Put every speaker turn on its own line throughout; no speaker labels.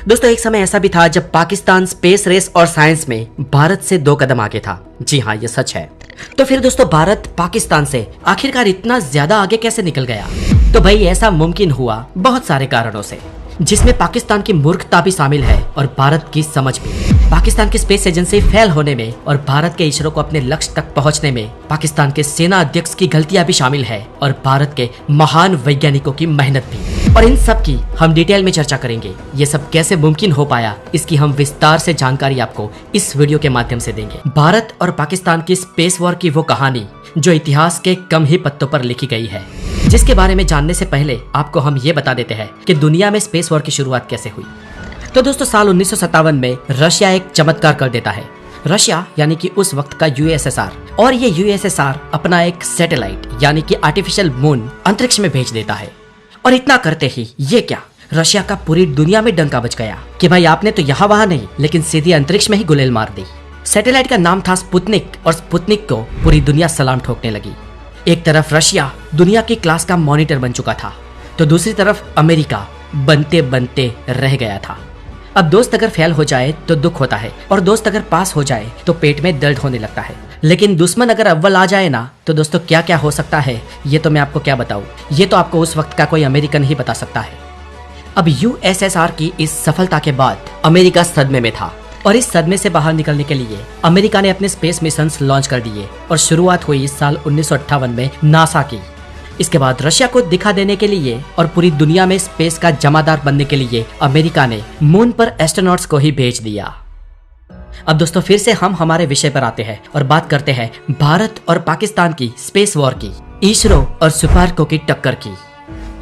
दोस्तों एक समय ऐसा भी था जब पाकिस्तान स्पेस रेस और साइंस में भारत से 2 कदम आगे था। जी हाँ, ये सच है। तो फिर दोस्तों भारत पाकिस्तान से आखिरकार इतना ज्यादा आगे कैसे निकल गया? तो भाई ऐसा मुमकिन हुआ बहुत सारे कारणों से, जिसमें पाकिस्तान की मूर्खता भी शामिल है और भारत की समझ भी। पाकिस्तान की स्पेस एजेंसी फेल होने में और भारत के इसरो को अपने लक्ष्य तक पहुंचने में पाकिस्तान के सेना अध्यक्ष की गलतियां भी शामिल है और भारत के महान वैज्ञानिकों की मेहनत भी। और इन सब की हम डिटेल में चर्चा करेंगे। ये सब कैसे मुमकिन हो पाया, इसकी हम विस्तार से जानकारी आपको इस वीडियो के माध्यम से देंगे। भारत और पाकिस्तान की स्पेस वॉर की वो कहानी जो इतिहास के कम ही पत्तों पर लिखी गई है, जिसके बारे में जानने से पहले आपको हम ये बता देते हैं कि दुनिया में स्पेस वॉर की शुरुआत कैसे हुई। तो दोस्तों साल 1957 में रशिया एक चमत्कार कर देता है। रशिया यानी कि उस वक्त का यूएसएसआर, और ये यूएसएसआर अपना एक सैटेलाइट यानी कि आर्टिफिशियल मून अंतरिक्ष में भेज देता है। और इतना करते ही ये क्या, रशिया का पूरी दुनिया में डंका बज गया कि भाई आपने तो यहाँ वहाँ नहीं लेकिन सीधी अंतरिक्ष में ही गुलेल मार दी। सैटेलाइट का नाम था स्पुतनिक और स्पुतनिक को पूरी दुनिया सलाम ठोकने लगी। एक तरफ रशिया दुनिया की क्लास का मॉनिटर बन चुका था, तो दूसरी तरफ अमेरिका बनते बनते रह गया था। अब दोस्त अगर फेल हो जाए तो दुख होता है, और दोस्त अगर पास हो जाए तो पेट में दर्द होने लगता है। लेकिन दुश्मन अगर अव्वल आ जाए ना, तो दोस्तों क्या क्या हो सकता है ये तो मैं आपको क्या बताऊं, ये तो आपको उस वक्त का कोई अमेरिकन ही बता सकता है। अब यूएसएसआर की इस सफलता के बाद अमेरिका सदमे में था, और इस सदमे से बाहर निकलने के लिए अमेरिका ने अपने स्पेस मिशंस लॉन्च कर दिए और शुरुआत हुई इस साल 1958 में नासा की। इसके बाद रशिया को दिखा देने के लिए और पूरी दुनिया में स्पेस का जमादार बनने के लिए अमेरिका ने मून पर एस्ट्रोनॉट्स को ही भेज दिया। अब दोस्तों फिर से हम हमारे विषय पर आते हैं और बात करते हैं भारत और पाकिस्तान की स्पेस वॉर की, इसरो और सुपार्को की टक्कर की।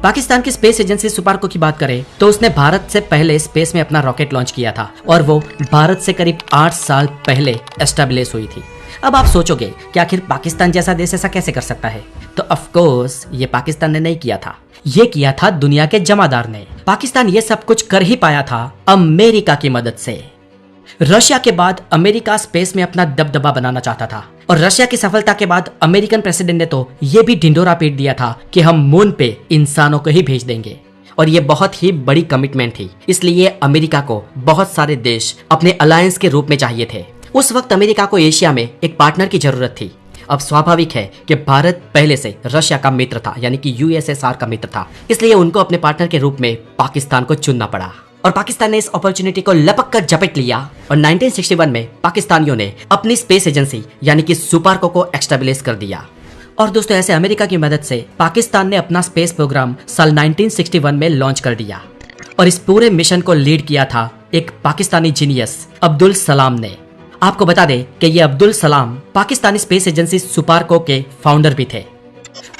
पाकिस्तान की स्पेस एजेंसी सुपार्को की बात करें तो उसने भारत से पहले स्पेस में अपना रॉकेट लॉन्च किया था, और वो भारत से करीब 8 साल पहले एस्टेब्लिश हुई थी। अब आप सोचोगे कि आखिर पाकिस्तान जैसा देश ऐसा कैसे कर सकता है? तो ऑफ कोर्स ये पाकिस्तान ने नहीं किया था, ये किया था दुनिया के जमादार ने। पाकिस्तान ये सब कुछ कर ही पाया था अमेरिका की मदद से। रशिया के बाद अमेरिका स्पेस में अपना दबदबा बनाना चाहता था, और रशिया की सफलता के बाद अमेरिकन प्रेसिडेंट ने तो ये भी ढिंढोरा पीट दिया था कि हम मून पे इंसानों को ही भेज देंगे। और ये बहुत ही बड़ी कमिटमेंट थी, इसलिए अमेरिका को बहुत सारे देश अपने अलायंस के रूप में चाहिए थे। उस वक्त अमेरिका को एशिया में एक पार्टनर की जरूरत थी। अब स्वाभाविक है कि भारत पहले से रशिया का मित्र था, यानी कि यूएसएसआर का मित्र था, इसलिए उनको अपने पार्टनर के रूप में पाकिस्तान को चुनना पड़ा। और पाकिस्तान ने इस अपॉर्चुनिटी को लपक कर झपट लिया, और 1961 में पाकिस्तानियों ने अपनी स्पेस एजेंसी यानी कि सुपार्को को एस्टेब्लिश कर दिया। और दोस्तों ऐसे अमेरिका की मदद से पाकिस्तान ने अपना स्पेस प्रोग्राम साल 1961 में लॉन्च कर दिया, और इस पूरे मिशन को लीड किया था एक पाकिस्तानी जीनियस अब्दुल सलाम ने। आपको बता दें कि ये अब्दुल सलाम पाकिस्तानी स्पेस एजेंसी सुपार्को के फाउंडर भी थे।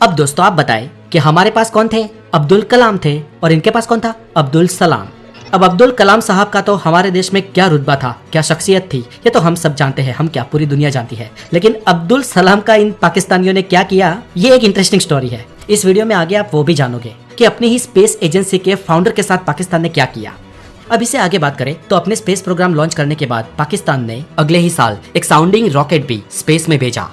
अब दोस्तों आप बताएं कि हमारे पास कौन थे? अब्दुल कलाम थे, और इनके पास कौन था? अब्दुल सलाम। अब अब्दुल कलाम साहब का तो हमारे देश में क्या रुतबा था, क्या शख्सियत थी, ये तो हम सब जानते हैं, हम क्या पूरी दुनिया जानती है। लेकिन अब्दुल सलाम का इन पाकिस्तानियों ने क्या किया, ये एक इंटरेस्टिंग स्टोरी है। इस वीडियो में आगे आप वो भी जानोगे कि अपनी ही स्पेस एजेंसी के फाउंडर के साथ पाकिस्तान ने क्या किया। अब इसे आगे बात करें तो अपने स्पेस प्रोग्राम लॉन्च करने के बाद पाकिस्तान ने अगले ही साल एक साउंडिंग रॉकेट भी स्पेस में भेजा।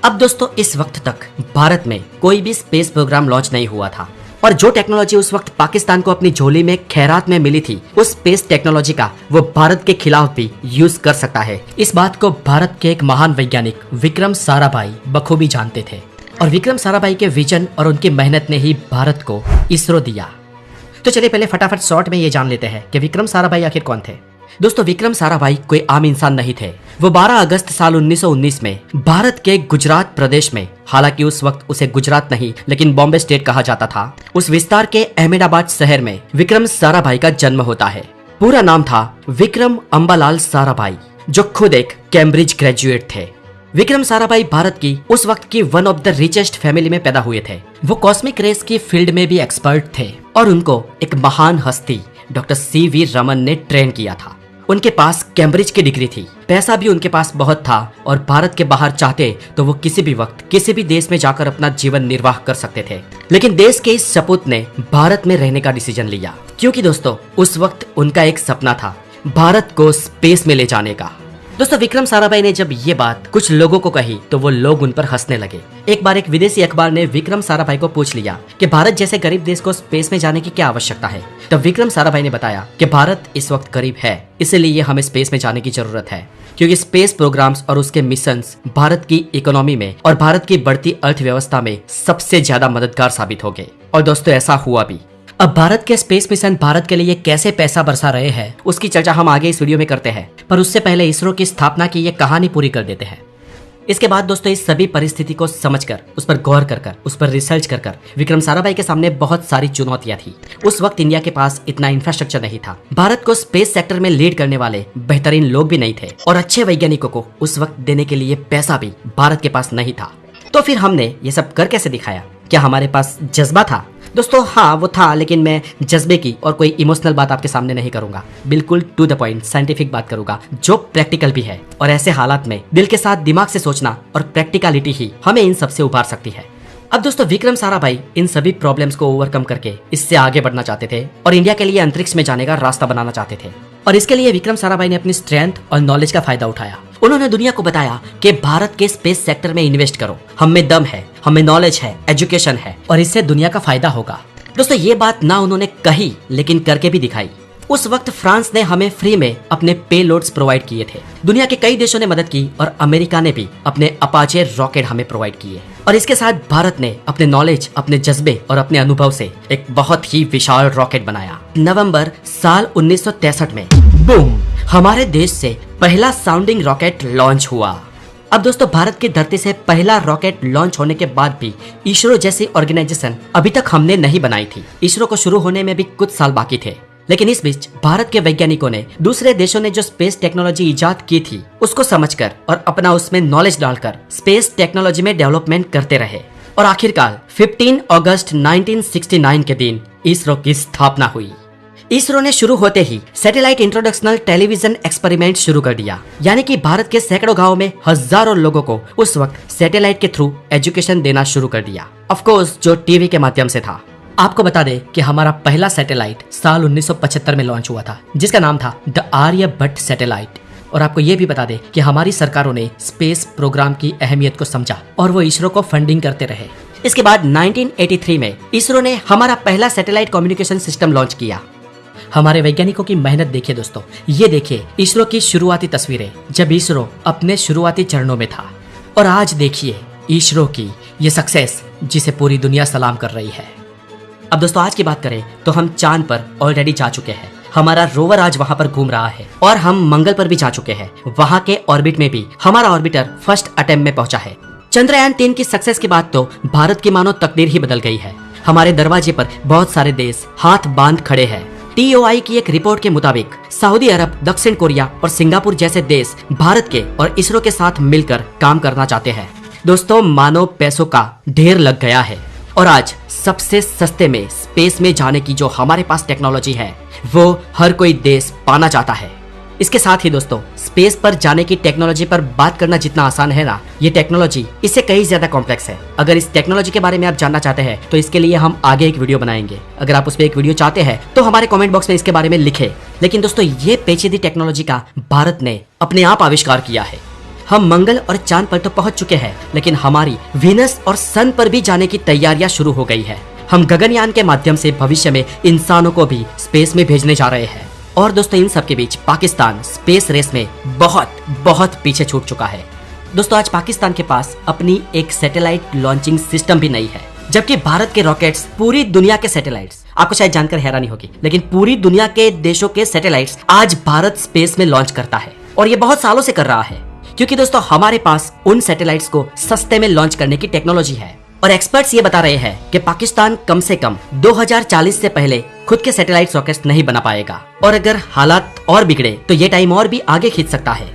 अब दोस्तों इस वक्त तक भारत में कोई भी स्पेस प्रोग्राम लॉन्च नहीं हुआ था, और जो टेक्नोलॉजी उस वक्त पाकिस्तान को अपनी झोली में खैरात में मिली थी, उस स्पेस टेक्नोलॉजी का वो भारत के खिलाफ भी यूज कर सकता है। इस बात को भारत के एक महान वैज्ञानिक विक्रम साराभाई बखूबी जानते थे, और विक्रम साराभाई के विजन और उनकी मेहनत ने ही भारत को इसरो दिया। तो चलिए पहले फटाफट शॉर्ट में ये जान लेते हैं कि विक्रम साराभाई आखिर कौन थे। दोस्तों विक्रम साराभाई कोई आम इंसान नहीं थे। वो 12 अगस्त साल 1919 में भारत के गुजरात प्रदेश में, हालांकि उस वक्त उसे गुजरात नहीं लेकिन बॉम्बे स्टेट कहा जाता था, उस विस्तार के अहमदाबाद शहर में विक्रम साराभाई का जन्म होता है। पूरा नाम था विक्रम अंबालाल साराभाई, जो खुद एक कैम्ब्रिज ग्रेजुएट थे। विक्रम साराभाई भारत की उस वक्त की one of the richest family में पैदा हुए थे। वो कॉस्मिक रेस की फील्ड में भी एक्सपर्ट थे, और उनको एक महान हस्ती डॉक्टर सीवी रमन ने ट्रेन किया था। उनके पास कैम्ब्रिज की डिग्री थी, पैसा भी उनके पास बहुत था, और भारत के बाहर चाहते तो वो किसी भी वक्त किसी भी देश में जाकर अपना जीवन निर्वाह कर सकते थे। लेकिन देश के इस सपूत ने भारत में रहने का डिसीजन लिया, क्योंकि दोस्तों उस वक्त उनका एक सपना था भारत को स्पेस में ले जाने का। दोस्तों विक्रम साराभाई ने जब ये बात कुछ लोगों को कही तो वो लोग उन पर हंसने लगे। एक बार एक विदेशी अखबार ने विक्रम साराभाई को पूछ लिया कि भारत जैसे गरीब देश को स्पेस में जाने की क्या आवश्यकता है। तब विक्रम साराभाई ने बताया कि भारत इस वक्त गरीब है, इसीलिए हमें स्पेस में जाने की जरूरत है, क्योंकि स्पेस प्रोग्राम्स और उसके मिशंस भारत की इकोनॉमी में और भारत की बढ़ती अर्थव्यवस्था में सबसे ज्यादा मददगार साबित होंगे। और दोस्तों ऐसा हुआ भी। अब भारत के स्पेस मिशन भारत के लिए कैसे पैसा बरसा रहे हैं उसकी चर्चा हम आगे इस वीडियो में करते हैं, पर उससे पहले इसरो की स्थापना की ये कहानी पूरी कर देते हैं। इसके बाद दोस्तों इस सभी परिस्थिति को समझकर, उस पर गौर कर उस पर रिसर्च कर विक्रम साराभाई के सामने बहुत सारी चुनौतियां थी। उस वक्त इंडिया के पास इतना इंफ्रास्ट्रक्चर नहीं था, भारत को स्पेस सेक्टर में लीड करने वाले बेहतरीन लोग भी नहीं थे और अच्छे वैज्ञानिकों को उस वक्त देने के लिए पैसा भी भारत के पास नहीं था। तो फिर हमने ये सब कर कैसे दिखाया? क्या हमारे पास जज्बा था? दोस्तों हाँ वो था, लेकिन मैं जज्बे की और कोई इमोशनल बात आपके सामने नहीं करूंगा, बिल्कुल टू द पॉइंट साइंटिफिक बात करूंगा जो प्रैक्टिकल भी है। और ऐसे हालात में दिल के साथ दिमाग से सोचना और प्रैक्टिकलिटी ही हमें इन सबसे उबार सकती है। अब दोस्तों विक्रम साराभाई इन सभी प्रॉब्लम्स को ओवरकम करके इससे आगे बढ़ना चाहते थे और इंडिया के लिए अंतरिक्ष में जाने का रास्ता बनाना चाहते थे। और इसके लिए विक्रम साराभाई ने अपनी स्ट्रेंथ और नॉलेज का फायदा उठाया। उन्होंने दुनिया को बताया कि भारत के स्पेस सेक्टर में इन्वेस्ट करो, हम में दम है, हमें नॉलेज है, एजुकेशन है और इससे दुनिया का फायदा होगा। दोस्तों ये बात ना उन्होंने कही लेकिन करके भी दिखाई। उस वक्त फ्रांस ने हमें फ्री में अपने पेलोड्स प्रोवाइड किए थे। दुनिया के कई देशों ने मदद की और अमेरिका ने भी अपने अपाचे रॉकेट हमें प्रोवाइड किए। और इसके साथ भारत ने अपने नॉलेज, अपने जज्बे और अपने अनुभव से एक बहुत ही विशाल रॉकेट बनाया। नवंबर साल 1963 में बूम, हमारे देश से पहला साउंडिंग रॉकेट लॉन्च हुआ। अब दोस्तों भारत की धरती से पहला रॉकेट लॉन्च होने के बाद भी इसरो जैसी ऑर्गेनाइजेशन अभी तक हमने नहीं बनाई थी। इसरो को शुरू होने में भी कुछ साल बाकी थे, लेकिन इस बीच भारत के वैज्ञानिकों ने दूसरे देशों ने जो स्पेस टेक्नोलॉजी इजाद की थी उसको समझकर और अपना उसमें नॉलेज डालकर स्पेस टेक्नोलॉजी में डेवलपमेंट करते रहे। और आखिरकार 15 अगस्त 1969 के दिन इसरो की स्थापना हुई। इसरो ने शुरू होते ही सैटेलाइट इंट्रोडक्शनल टेलीविजन एक्सपेरिमेंट शुरू कर दिया, यानी कि भारत के सैकड़ों गांवों में हजारों लोगों को उस वक्त सैटेलाइट के थ्रू एजुकेशन देना शुरू कर दिया। ऑफ कोर्स जो टीवी के माध्यम से था। आपको बता दें कि हमारा पहला सैटेलाइट साल 1975 में लॉन्च हुआ था, जिसका नाम था द आर्यभट्ट सैटेलाइट। और आपको ये भी बता दें कि हमारी सरकारों ने स्पेस प्रोग्राम की अहमियत को समझा और वो इसरो को फंडिंग करते रहे। इसके बाद 1983 में इसरो ने हमारा पहला सैटेलाइट कम्युनिकेशन सिस्टम लॉन्च किया। हमारे वैज्ञानिकों की मेहनत देखिए दोस्तों, ये देखिए इसरो की शुरुआती तस्वीरें जब इसरो अपने शुरुआती चरणों में था। और आज देखिए इसरो की ये सक्सेस जिसे पूरी दुनिया सलाम कर रही है। अब दोस्तों आज की बात करें तो हम चांद पर ऑलरेडी जा चुके हैं। हमारा रोवर आज वहां पर घूम रहा है और हम मंगल पर भी जा चुके हैं। वहां के ऑर्बिट में भी हमारा ऑर्बिटर फर्स्ट अटेम्प्ट में पहुंचा है। चंद्रयान 3 की सक्सेस के बाद तो भारत की मानो तकदीर ही बदल गई है। हमारे दरवाजे पर बहुत सारे देश हाथ बांध खड़े हैं। TOI की एक रिपोर्ट के मुताबिक सऊदी अरब, दक्षिण कोरिया और सिंगापुर जैसे देश भारत के और इसरो के साथ मिलकर काम करना चाहते हैं। दोस्तों मानो पैसों का ढेर लग गया है और आज सबसे सस्ते में स्पेस में जाने की जो हमारे पास टेक्नोलॉजी है वो हर कोई देश पाना चाहता है। इसके साथ ही दोस्तों स्पेस पर जाने की टेक्नोलॉजी पर बात करना जितना आसान है ना, ये टेक्नोलॉजी इससे कहीं ज्यादा कॉम्प्लेक्स है। अगर इस टेक्नोलॉजी के बारे में आप जानना चाहते हैं तो इसके लिए हम आगे एक वीडियो बनाएंगे। अगर आप उस पर एक वीडियो चाहते हैं तो हमारे कमेंट बॉक्स में इसके बारे में लिखे। लेकिन दोस्तों ये पेचीदी टेक्नोलॉजी का भारत ने अपने आप आविष्कार किया है। हम मंगल और चांद पर तो पहुंच चुके हैं, लेकिन हमारी वीनस और सन पर भी जाने की तैयारियां शुरू हो गई है। हम गगनयान के माध्यम से भविष्य में इंसानों को भी स्पेस में भेजने जा रहे हैं। और दोस्तों इन सब के बीच पाकिस्तान स्पेस रेस में बहुत पीछे छूट चुका है। दोस्तों आज पाकिस्तान के पास अपनी एक सैटेलाइट लॉन्चिंग सिस्टम भी नहीं है, जबकि भारत के रॉकेट्स पूरी दुनिया के सैटेलाइट्स, आपको शायद जानकर हैरानी होगी, लेकिन पूरी दुनिया के देशों के सैटेलाइट्स आज भारत स्पेस में लॉन्च करता है। और ये बहुत सालों से कर रहा है, क्योंकि दोस्तों हमारे पास उन सैटेलाइट्स को सस्ते में लॉन्च करने की टेक्नोलॉजी है। और एक्सपर्ट्स ये बता रहे हैं कि पाकिस्तान कम से कम 2040 से पहले खुद के सैटेलाइट रॉकेट्स नहीं बना पाएगा। और अगर हालात और बिगड़े तो ये टाइम और भी आगे खींच सकता है।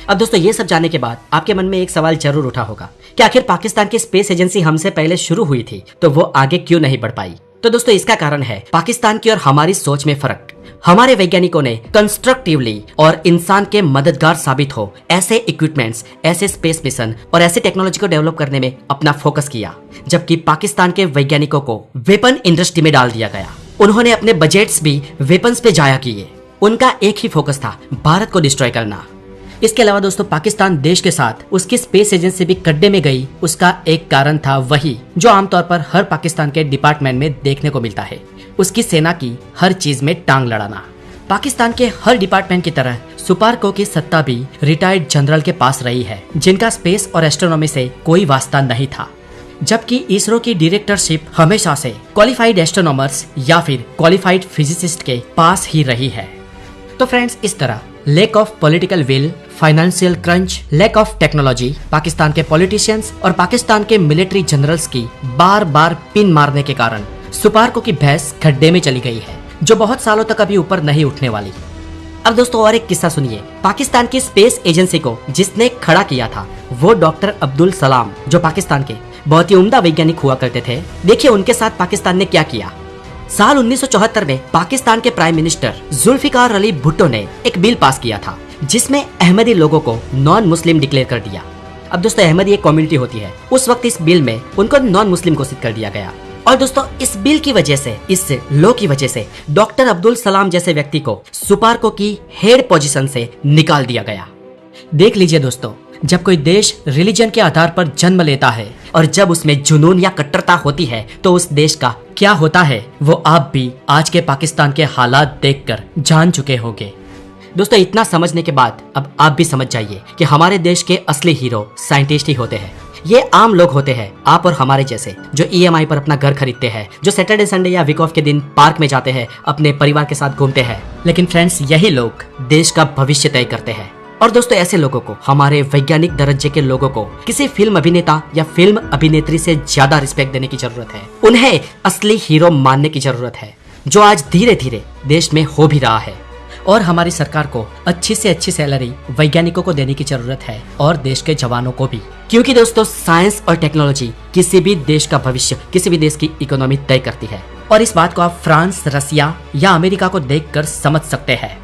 अब दोस्तों ये सब जानने के बाद आपके मन में एक सवाल जरूर उठा होगा कि आखिर पाकिस्तान की स्पेस एजेंसी हमसे पहले शुरू हुई थी तो वो आगे क्यों नहीं बढ़ पाई। तो दोस्तों इसका कारण है पाकिस्तान की और हमारी सोच में फर्क। हमारे वैज्ञानिकों ने कंस्ट्रक्टिवली और इंसान के मददगार साबित हो ऐसे इक्विपमेंट्स, ऐसे स्पेस मिशन और ऐसे टेक्नोलॉजी को डेवलप करने में अपना फोकस किया, जबकि पाकिस्तान के वैज्ञानिकों को वेपन इंडस्ट्री में डाल दिया गया। उन्होंने अपने बजट्स भी वेपन्स पे जाया किए। उनका एक ही फोकस था, भारत को डिस्ट्रॉय करना। इसके अलावा दोस्तों पाकिस्तान देश के साथ उसकी स्पेस एजेंसी भी गड्ढे में गई, उसका एक कारण था वही जो आमतौर पर हर पाकिस्तान के डिपार्टमेंट में देखने को मिलता है, उसकी सेना की हर चीज में टांग लड़ाना। पाकिस्तान के हर डिपार्टमेंट की तरह सुपारको की सत्ता भी रिटायर्ड जनरल के पास रही है, जिनका स्पेस और एस्ट्रोनॉमी से कोई वास्ता नहीं था। जबकि इसरो की डायरेक्टरशिप हमेशा से क्वालिफाइड एस्ट्रोनॉमर्स या फिर क्वालिफाइड फिजिसिस्ट के पास ही रही है। तो फ्रेंड्स, इस तरह lack of political will, financial crunch, lack of technology, Pakistan के पॉलिटिशियंस और पाकिस्तान के मिलिट्री जनरल्स की बार बार पिन मारने के कारण सुपारको की भैंस खड्डे में चली गई है, जो बहुत सालों तक अभी ऊपर नहीं उठने वाली। अब दोस्तों और एक किस्सा सुनिए। पाकिस्तान की स्पेस एजेंसी को जिसने खड़ा किया था वो डॉक्टर अब्दुल सलाम, जो पाकिस्तान के बहुत ही उम्दा वैज्ञानिक हुआ करते थे। देखिए उनके साथ पाकिस्तान ने क्या किया। साल 1974 में पाकिस्तान के प्राइम मिनिस्टर जुल्फिकार अली भुट्टो ने एक बिल पास किया था जिसमें अहमदी लोगों को नॉन मुस्लिम डिक्लेयर कर दिया। अब दोस्तों अहमदी एक कम्युनिटी होती है, उस वक्त इस बिल में उनको नॉन मुस्लिम घोषित कर दिया गया। और दोस्तों इस बिल की वजह से, इस लॉ की वजह से डॉक्टर अब्दुल सलाम जैसे व्यक्ति को सुपारको की हेड पोजीशन से निकाल दिया गया। देख लीजिए दोस्तों, जब कोई देश रिलीजन के आधार पर जन्म लेता है और जब उसमें जुनून या कट्टरता होती है तो उस देश का क्या होता है वो आप भी आज के पाकिस्तान के हालात देखकर जान चुके होंगे। दोस्तों इतना समझने के बाद अब आप भी समझ जाइए कि हमारे देश के असली हीरो साइंटिस्ट ही होते हैं। ये आम लोग होते हैं, आप और हमारे जैसे, जो EMI पर अपना घर खरीदते हैं, जो सैटरडे संडे या वीक ऑफ के दिन पार्क में जाते हैं, अपने परिवार के साथ घूमते हैं। लेकिन फ्रेंड्स, यही लोग देश का भविष्य तय करते हैं। और दोस्तों ऐसे लोगों को, हमारे वैज्ञानिक दर्जे के लोगों को किसी फिल्म अभिनेता या फिल्म अभिनेत्री से ज्यादा रिस्पेक्ट देने की जरूरत है। उन्हें असली हीरो मानने की जरूरत है, जो आज धीरे धीरे देश में हो भी रहा है। और हमारी सरकार को अच्छी से अच्छी सैलरी वैज्ञानिकों को देने की जरूरत है और देश के जवानों को भी, क्योंकि दोस्तों साइंस और टेक्नोलॉजी किसी भी देश का भविष्य, किसी भी देश की इकोनॉमी तय करती है। और इस बात को आप फ्रांस, रसिया या अमेरिका को देखकर समझ सकते हैं।